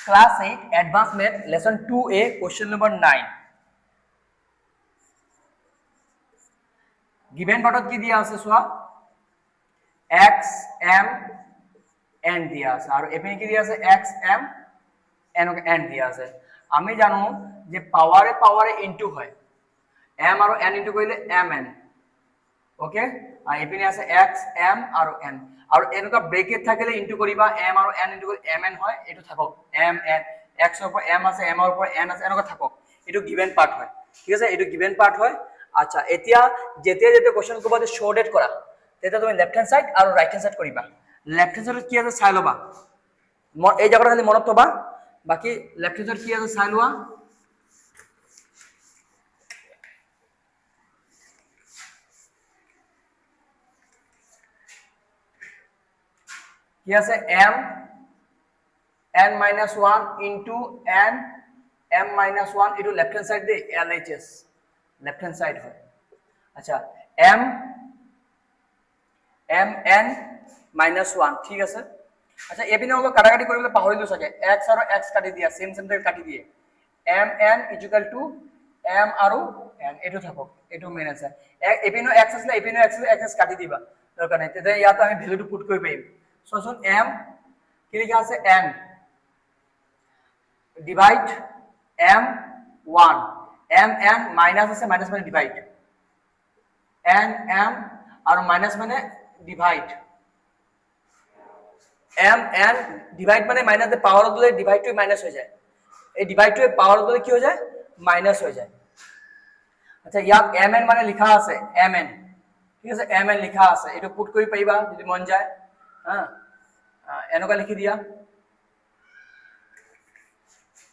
Class 8 Advanced Math Lesson 2A question number 9. Given part কি দিয়া আছে সোয়া x m n দিয়া আছে আর এখানে কি দিয়া আছে x m n দিয়া আছে আমি জানো যে পাওয়ারে ইনটু হয় m আর n ইনটু কইলে mn ওকে আর এখানে আছে x m আর n আর এনেকা ব্রেকেট থাকিলে ইনটু করিবা m আর n ইনটু করে mn হয় এটো থাকক m n x এর উপর m আছে m এর উপর n আছে এনেকা থাকক এটো গিভেন পার্ট হয় ঠিক আছে এটো গিভেন পার্ট হয় আচ্ছা এতিয়া যেতে কোশ্চেন কো বাদে শর্টেড করা তেতা তুমি লেফট হ্যান্ড সাইড আর রাইট হ্যান্ড সাইড করিবা লেফট হ্যান্ড সাইড কি আছে চাই লবা এই জায়গাটা খালি মনত থবা বাকি লেফট হ্যান্ড সাইড কি আছে চাই লোৱা কি আছে m n minus 1 into n m minus 1 into left hand side de LHS left hand side হয় আচ্ছা m n minus 1 ঠিক আছে আচ্ছা এপিনে হলো কাটাকাটি কৰিলে পাহৰিলো সকে x আৰু x কাটি দিয়া সেম সেম টাইপ কাটি দিয়ে m n = m আৰু n এটো থাকক এটো মেন আছে এপিনে x আছে এপিনে x কাটি দিবা দৰকাৰ নাই তেতিয়া ইয়াত আমি ভ্যালুটো পুট কৰি পাইম সো m কি লিখা আছে n divide m 1 m n minus আছে মাইনাস মানে ডিভাইড n m আর মাইনাস মানে ডিভাইড m n ডিভাইড মানে মাইনাস এর পাওয়ার দিলে ডিভাইড টু মাইনাস হয়ে যায় এই ডিভাইড টু এর পাওয়ার দিলে কি হয়ে যায় মাইনাস হয়ে যায় আচ্ছা ইয়াত m n মানে লেখা আছে m n ঠিক আছে m n লেখা আছে এটা পুট কৰি পাইবা যদি মন যায় হ্যাঁ এনেকা লিখি দিয়া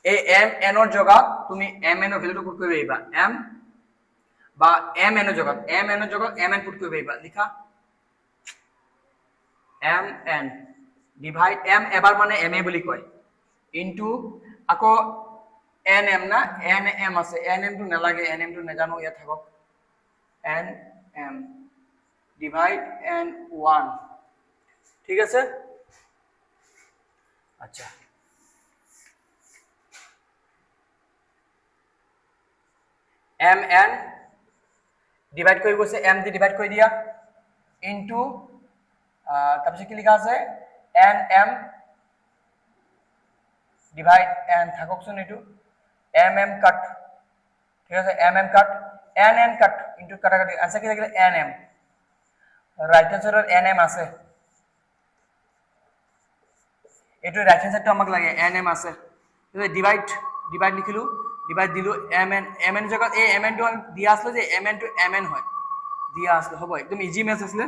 এই m n এর জায়গা তুমি m n এর ভ্যালুটো পুট কৰি পাইবা m বা m n এৰ জায়গা m n পুট কৰি পাইবা লিখা m n ডিভাইড m এবাৰ মানে m a বুলি কয় ইনটু আকৌ n m না n m আছে n m টো নালাগে n m টো নেজানো ইয়া থাকক n m ডিভাইড n 1 ঠিক আছে আচ্ছা m n ডিভাইড কৰি গৈছে m দি ডিভাইড কৰি দিয়া ইনটু তাৰপিছত কি লিখা আছে n m ডিভাইড n থাককচোন এটো m m কাট ঠিক আছে m m cut n n cut into কাটাকাটি আনসার কি থাকিলে n m রাইট হ্যান্ড সাইডৰ n m আছে এটো রাইট হ্যান্ড সাইডটো আমাক লাগে n m আছে ডিভাইড লিখিলো ডিভাইড দিলো m n জায়গা এই m n টো দিয়া আসলে যে m n to m n হয় দিয়া আসলে হবে একদম ইজি ম্যাথ আসলে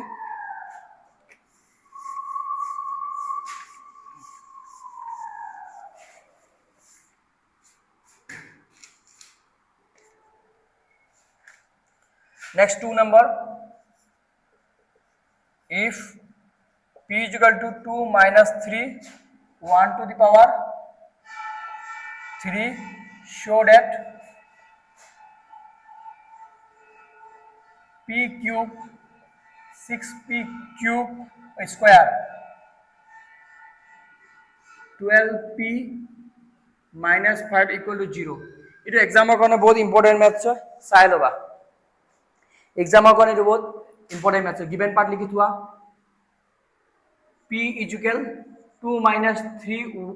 next 2 number if p is equal to 2 minus 3 1 to the power 3 show that p cube 6p cube square 12p minus 5 equal to 0 এটা এক্সামৰ কাৰণে বহুত ইম্পৰ্টেন্ট ম্যাথছ হয় চাই লবা এক্সামৰ কাৰণে এটা বহুত ইম্পৰ্টেন্ট ম্যাথছ গিভেন পাৰ্ট লিখি থোৱা p = 2 minus 3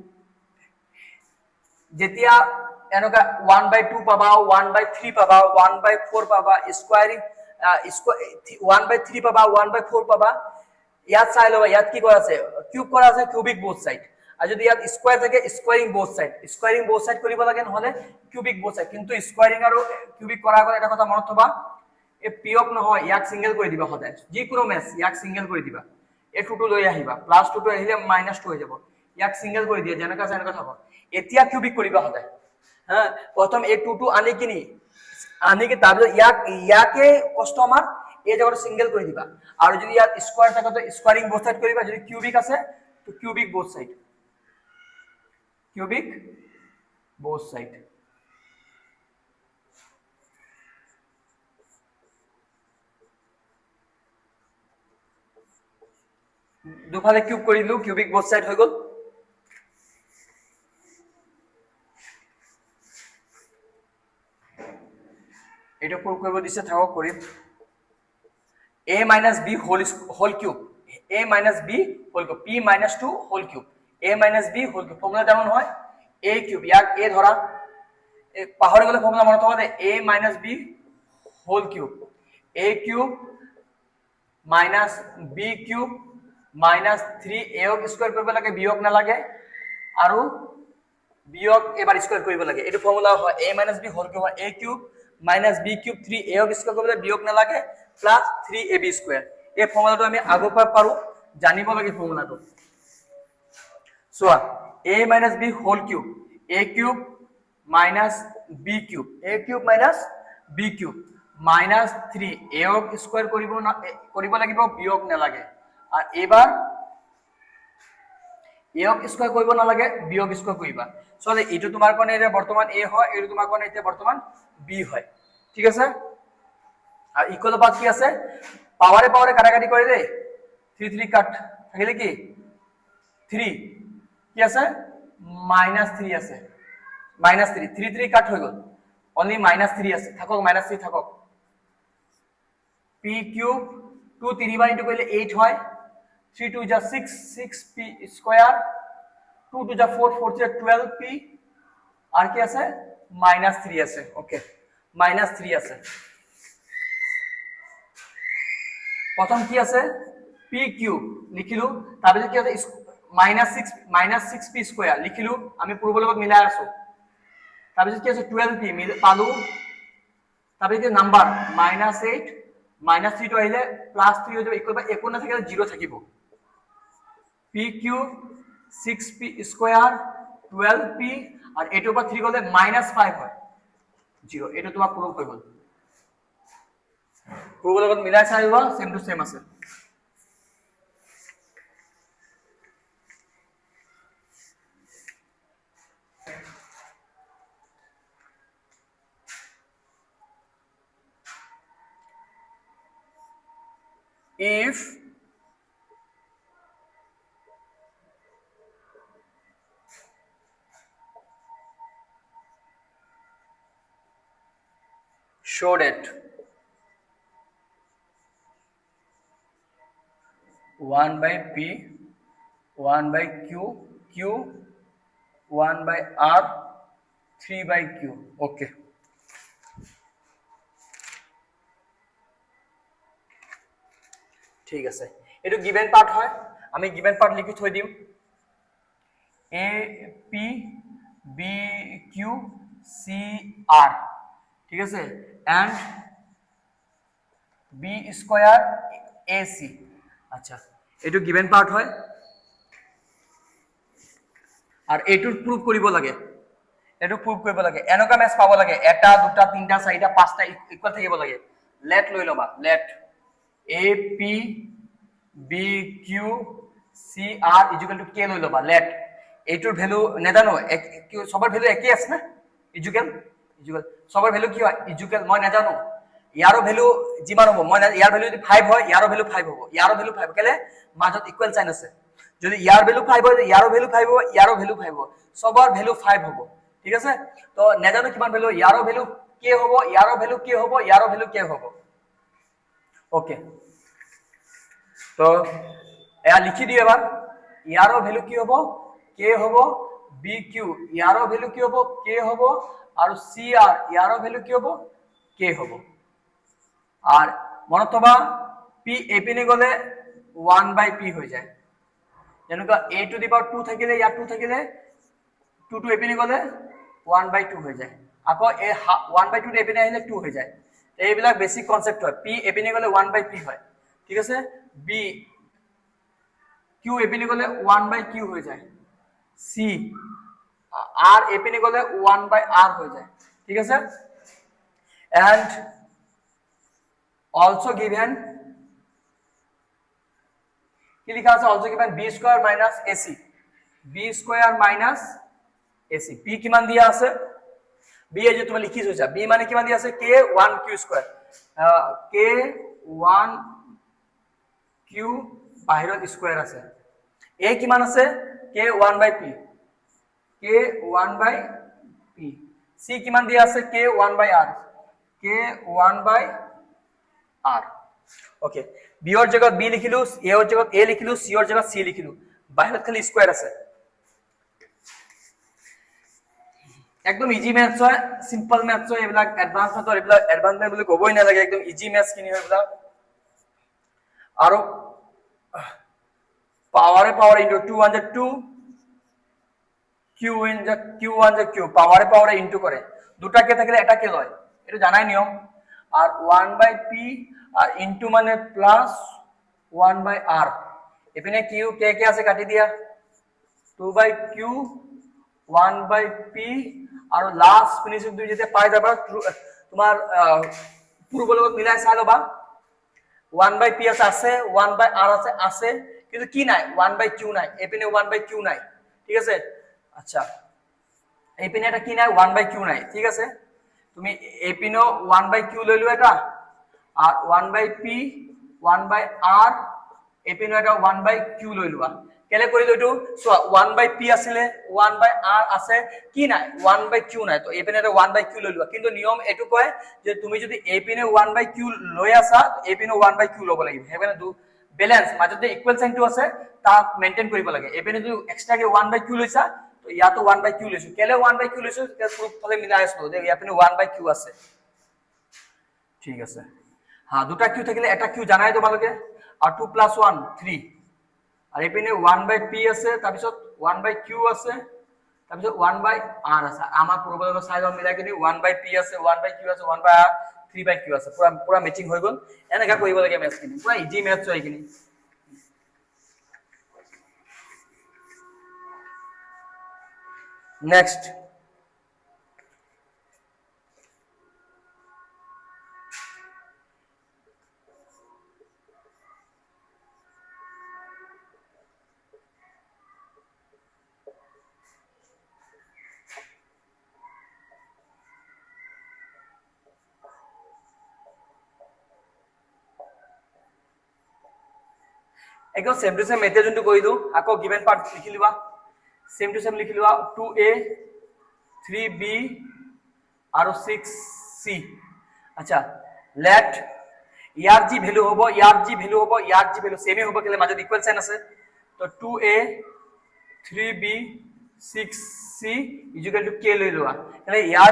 যেতিয়া এনেকা 1/2 পাবা 1/3 পাবা 1/4 পাবা স্কয়ারিং 1/3 পাবা 1/4 পাবা ইয়াত চাই লবা ইয়াত কি কৰা আছে কিউব কৰা আছে কিউবিক বোথ সাইড আৰ যদি ইয়াত স্কয়াৰ থাকে স্কয়াৰিং বোথ সাইড কৰিব লাগে নহলে কিউবিক বোথ সাইড কিন্তু স্কয়াৰিং আৰু কিউবিক কৰাৰ আগত এটা কথা মনত থবা এ পিওক নহয় ইয়াক সিঙ্গেল কৰি দিবা সদায় যি কোনো ম্যাথ ইয়াক সিঙ্গেল কৰি দিবা এ 2 লৈ আহিবা প্লাস 2 আহিলে মাইনাস 2 হৈ যাব ইয়াক সিঙ্গেল কৰি দিয়া যেনেকা যেনেকা থাকক এতিয়া কিউবিক কৰিবা সদায় হ্যাঁ প্রথম এ 2 আনি কি তারপর ইয়াকে কষ্ট আমার এই জায়গাটা সিঙ্গেল করে দিবা আর যদি ইয়াত স্কয়ার থাকে তো স্কয়ারিং বোথ সাইড করিবা যদি কিউবিক আছে তো কিউবিক বোথ সাইড দুফালে কিউব কৰি দিলো কিউবিক বোথ সাইড হৈ গল এটা প্রুভ করব দিছে থাকো করি a minus b whole cube a minus b whole cube p minus 2 whole cube a minus b whole cube formula যেমন হয় a cube ইয়াক a ধরা পাহরে গেলে ফর্মুলা মনে থাকবে a minus b whole cube a cube minus b cube minus 3 a square করব লাগে বিয়োগ না লাগে আৰু বিয়োগ এবাৰ স্কয়াৰ কৰিব লাগে এটো ফর্মুলা হয় a minus b whole cube a cube minus b cube 3 a square কৰিব লাগে বিয়োগ না লাগে plus 3ab স্কয়াৰ এই ফৰ্মুলাটো আমি আগৰ পৰা পাৰো জানিব লাগে ফর্মুলাটো সোয়া a minus b whole cube a cube minus b cube a cube minus b cube minus 3 a square কৰিব লাগিব বিয়োগ না লাগে আৰ এবাৰ a স্কয়াৰ কৰিব না লাগে বিয়োগ স্কয়াৰ কৰিবা সো এইটো তোমাৰ কাৰণে এটা বৰ্তমান a হয় এইটো তোমাৰ কাৰণে এতিয়া বৰ্তমান b হয় ঠিক আছে আর ইকুয়াল পাত কি আছে পাওয়ারে পাওয়ারে কাটাকাটি করে দে 3 3 কাট থাকিলে কি 3 কি আছে -3 আছে -3 3 3 কাট হয়ে গেল অনলি -3 আছে থাকক -3 থাকক p কিউব 2 3 বার ইনটু করলে 8 হয় 3 2 যা 6 6p স্কয়ার 2 2 যা 4 4 যা 12p আর কি আছে -3 আছে ওকে -3 আছে প্রথম কি আছে p কিউব লিখিলো তারপরে কি আছে -6p স্কয়ার লিখিলো আমি পূর্ব লগত মিলাই আছো তারপরে কি আছে 12p পালো তারপরে কি নাম্বার -8 -3 তো আইলে +3 হয়ে যাবে ইকুয়াল বা 1 না থাকলে 0 থাকিব p cube 6p square 12p আর এটার উপর 3 গলে -5 হয় 0 এটা তোমার প্রুফ হয়ে গেল প্রুফ লগত মিলাই চাইবা সেম টু সেম আছে if show that 1 by p 1 by q q 1 by r 3 by q okay ঠিক আছে এটো গিভেন পার্ট হয় আমি গিভেন পার্ট লিখি থৈ দিম a p b q c r ঠিক আছে এন্ড b স্কয়ার ac আচ্ছা এটো গিভেন পার্ট হয় আর এটোর প্রুফ কৰিব লাগে এটো প্ৰুফ কৰিব লাগে এনেকা ম্যাচ পাব লাগে এটা দুটা তিনটা চাৰিটা পাঁচটা ইকুয়াল থাকিব লাগে লেট লৈ লবা let a p b q c r equal to k লৈ লবা লেট এইটোৰ ভ্যালু নেজানো সবৰ ভ্যালু একই আছে না ইকুয়াল সবৰ ভ্যালু কি হয় ইকুয়াল মই নেজানো ইয়াৰো ভ্যালু যিমান হ'ব মই ইয়াৰ ভ্যালু যদি 5 হয় ইয়াৰো ভ্যালু 5 হ'ব ইয়াৰো ভ্যালু 5 কেলে মাজত ইকুয়াল সাইন আছে যদি ইয়াৰ ভ্যালু 5 হয় ইয়াৰো ভ্যালু 5 হ'ব ইয়াৰো ভ্যালু 5 হ'ব সবৰ ভ্যালু 5 হ'ব ঠিক আছে তো নেজানো কিমান ভ্যালু ইয়াৰো ভ্যালু k হ'ব ইয়াৰো ভ্যালু k হ'ব ইয়াৰো ভ্যালু k হ'ব ওকে তো এয়া লিখি দিও এবাৰ ইয়াৰো ভ্যালু কি হ'ব k হ'ব bq ইয়াৰো ভ্যালু কি হ'ব k হ'ব আৰু cr ইয়াৰো ভ্যালু কি হ'ব k হ'ব আর মনত থবা p এপিনে গলে 1 by p হৈ যায় যেনেকা a টু দি পাওয়ার 2 থাকিলে ইয়া 2 থাকিলে 2 টু এপিনে গলে 1 by 2 হৈ যায় আকৌ এ 1 by 2 এপিনে আহিলে 2 হৈ যায় এইবিলাক বেসিক কনসেপ্ট হয় p এপিনে গলে 1 by p হয় ঠিক আছে b q এপিনে গলে 1 by q হৈ যায় c r এপিনে গলে 1 by r হৈ যায় ঠিক আছে and also given কি লিখা আছে also given b square minus ac b square minus ac p কিমান দিয়া আছে b এই যে তুমি লিখি থৈছা b মানে কিমান দিয়া আছে k 1 q square k 1 q বাহিৰত স্কয়াৰ আছে a কিমান আছে k 1 by p k 1 by p c কিমান দিয়া আছে k 1 by r কে 1/r ওকে বি এর জায়গাত বি লিখিলো এ এর জায়গাত এ লিখিলো সি এর জায়গাত সি লিখিলো বাহিৰত খালি স্কয়ার আছে একদম ইজি ম্যাথছ হয় সিম্পল ম্যাথছ হয় এবিলাক এডভান্স মেথড এবিলাক এডভান্স মেথড বুলি কবই নালাগে একদম ইজি ম্যাথছ কিনি হয় এবিলাক আৰু পাৱাৰ ইনটু 202 q1 q পাৱাৰে ইনটু কৰে দুটাকে থাকিলে এটাকে লয় এটো জানাই নিয়ম আর 1/p আর ইনটু মানে প্লাস 1/r এখানে q কে আছে কাটি দিয়া 2/q 1/p আর লাস্ট ফিনিশিং দুই যেতে পাই যাবা তোমার পূর্ব লগত মিলাই চাই লবা 1/p আছে 1/r আছে কিন্তু কি নাই 1/q নাই এপিনে 1/q নাই ঠিক আছে আচ্ছা এপিনে এটা কি নাই 1/q নাই ঠিক আছে তুমি এপিনো 1/q লৈ লও এটা আর 1/p 1/r এপিনো এটা 1/q লৈ লোৱা কেলে কৰিলো এটো সো 1/p আছিল 1/r আছে কি নাই 1/q নাই তো এপিনে এটা 1/q লৈ লোৱা কিন্তু নিয়ম এটো কয় যে তুমি যদি এপিনে 1/q লৈ আসা এপিনে 1/q লব লাগিব হেবেনে দু ব্যালেন্স মাজতে ইকুয়াল সাইনটো আছে তা মেইনটেইন কৰিব লাগে এপিনে যদি এক্সট্রা কে 1/q লৈছা তো ইয়াতো 1/q লৈছো কেলে 1/q লৈছো তে প্রুফ ফলে মিলাই আসলো যে এপিনে 1/q আছে ঠিক আছে হ্যাঁ দুটা q থাকিলে এটা q জানাই তোমালোকে আর 2 + 1 3 আর এপিনে 1/p আছে তাৰ পিছত 1/q আছে তাৰ পিছত 1/r আছে আমাৰ প্ৰবলেম সাইজ মিলাই কিনি 1/p আছে 1/q আছে 1/r 3/q আছে পুরা পুরা ম্যাচিং হৈ গল এনেকা কৰিব লাগে ম্যাথ কিনি পুরা ইজি ম্যাথ হয় কিনি নেক্সট একদম সেম টু সেম এতিয়া যোনটো কৰিলো আকৌ গিভেন পাৰ্ট লিখি লিবা সেম টু সেম লিখি লিবা 2a 3b আৰু 6c আচ্ছা লেট ইয়াৰ জি ভ্যালু হ'ব ইয়াৰ জি ভ্যালু সেমে হ'ব কেলে মাজত ইকুয়াল সাইন আছে তো 2a 3b 6c = k লৈ লোৱা মানে ইয়াৰ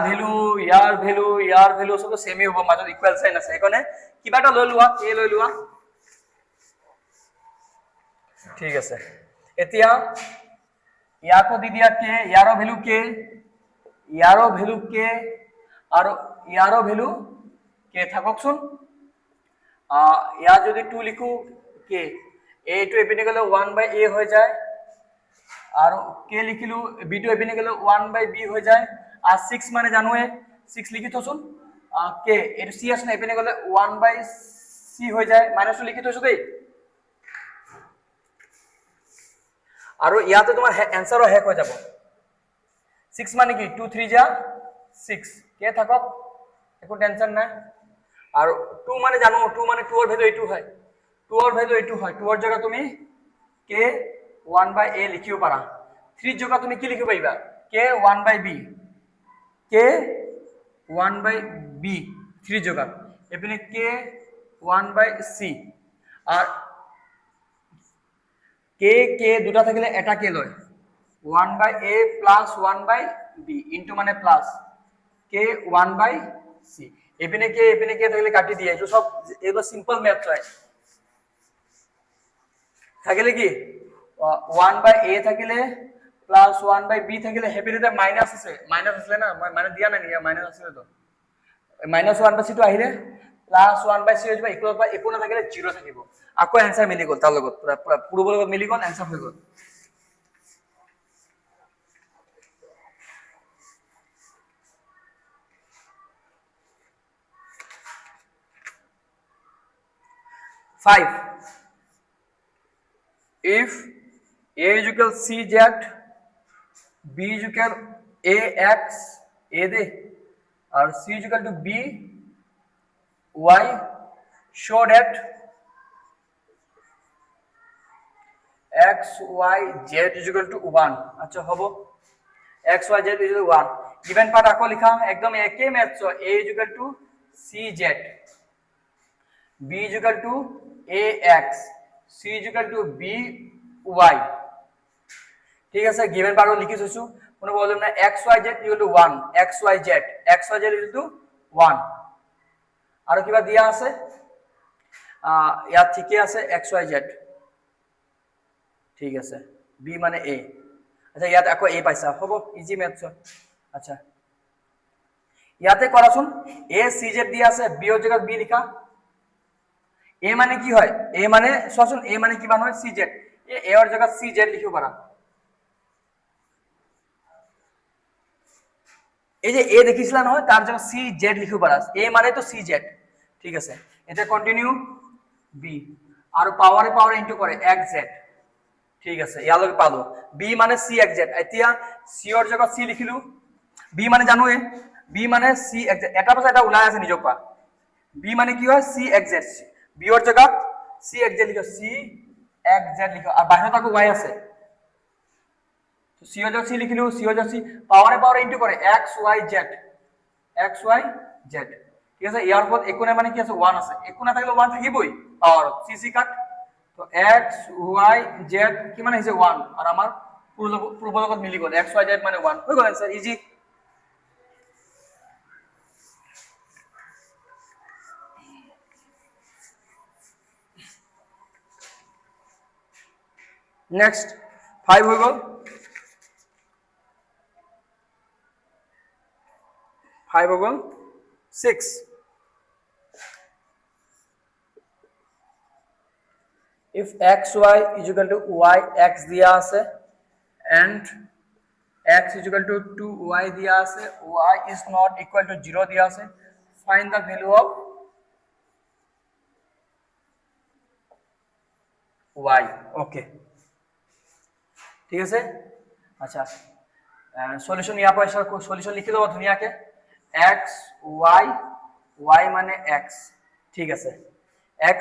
ভ্যালু সব সেমে হ'ব মাজত ইকুয়াল সাইন আছে এখানে কিবাটা লৈ লোৱা k লৈ লোৱা ঠিক আছে এতিয়া ইয়াকো দি দিয়া কে ইয়াৰো ভ্যালু কে আৰু ইয়াৰো ভ্যালু কে থাককচোন ইয়াৰ যদি 2 লিখো কে a টু এপিনে গলে 1/a হৈ যায় আৰু কে লিখিলো b টু এপিনে গলে 1/b হৈ যায় আর 6 মানে জানোৱে 6 লিখি থছোন কে এটো c আছে না এপিনে গলে 1/c হৈ যায় মাইনাস লিখি থছো দেই আৰু ইয়াতে তোমাৰ आंसर হেক হৈ যাব 6 মানে কি 2 3 যা 6 কে থাকক একো টেনশন নাই আৰু 2 মানে জানো 2 মানে 2 এর ভ্যালু এইটো হয় 2 এর ভ্যালু এইটো হয় 2 এর জায়গা তুমি কে 1/a লিখিও পারা 3 জায়গা তুমি কি লিখিব পাইবা কে 1/b কে 1/b 3 জায়গা এপিনে কে 1/c আর কে দুটা থাকিলে এটা কে লয় 1/a + 1/b ইনটু মানে প্লাস কে 1/c এপিনে কে থাকিলে কাটি দিয়ে এটো সব এগুলো সিম্পল ম্যাথ হয় থাকিলে কি 1/a থাকিলে প্লাস 1/b থাকিলে হেপিতে মাইনাস আছে না মই মাইনাস দিয়া নাই মাইনাস আছে তো -1/c তো আহিলে প্লাস 1/c হৈ যাব ইকুয়াল বা একো না থাকিলে 0 থাকিব আকৌ आंसर মিলি গল তাৰ লগত পুৰা পূৰ্ব লগত মিলি গল आंसर হৈ গল Five. If a is equal cz, b is equal ax, a दे और c is equal to b y, show that x y z is equal to 1 अच्छा होबो x y z is equal to 1 given part আকৌ লিখা একদম একে maths a is equal to CZ, B is equal to AX, C is equal to BY। ঠিক আছে, given part লিখি থৈছো, কোনো প্রবলেম নাই। XYZ equal to 1, XYZ equal to 1। আৰু কিবা দিয়া আছে ইয়াত ঠিকে আছে XYZ, ঠিক আছে, B মানে A। আচ্ছা ইয়াত আকৌ A পাইছা, হ'ব ইজি মেথছ। আচ্ছা ইয়াতে কৰাচোন, A CZ দিয়া আছে, B ৰ জায়গাত B লিখা। A মানে কি হয়, A মানে চোৱাচোন, A মানে কিমান হয় CZ, A ৰ জায়গাত CZ লিখিব পাৰা। এই যে A দেখিছিলা নহয়, তাৰ জায়গাত CZ লিখিব পাৰা, A মানে তো CZ। ঠিক আছে, এটা কন্টিনিউ B আৰু পাৱাৰে পাৱাৰে ইনটু কৰে XZ। ঠিক আছে, ইয়ালৈকে পালো, B মানে CXZ। এতিয়া C ৰ জায়গাত C লিখিলো, B মানে জানোৱে, B মানে CXZ, এটা পাছত এটা ওলাই আছে নিজক পা। B মানে কি হয় CXZ, B ৰ জায়গাত CXZ লিখো, CXZ লিখো, আৰু বাহিৰত আকৌ Y আছে, C ৰ জায়গাত C লিখিলো, C ৰ জায়গাত C, পাৱাৰে পাৱাৰে ইনটু কৰে XYZ, XYZ। ঠিক আছে, ইয়াৰ ওপৰত একো নাই মানে কি আছে 1 আছে, একো না থাকিলে 1 থাকিবই পাৱাৰত, CC কাট। তো XYZ কিমান আহিছে 1, আৰু আমাৰ পূৰ্ব লগত মিলি গ'ল, XYZ মানে 1 হৈ গ'ল আনসার, ইজি। নেক্সট 5 হৈ গ'ল, 5 হৈ গ'ল 6। if XY is equal to Y, X দিয়া আছে, and X is equal to 2Y দিয়া আছে, Y is not equal to 0 দিয়া আছে, find the value of Y। okay, ঠিক আছে। আচ্ছা সলিউশন ইয়াৰ পৰা সলিউশন লিখি লব ধুনীয়াকে, X Y, Y মানে X। ঠিক আছে, X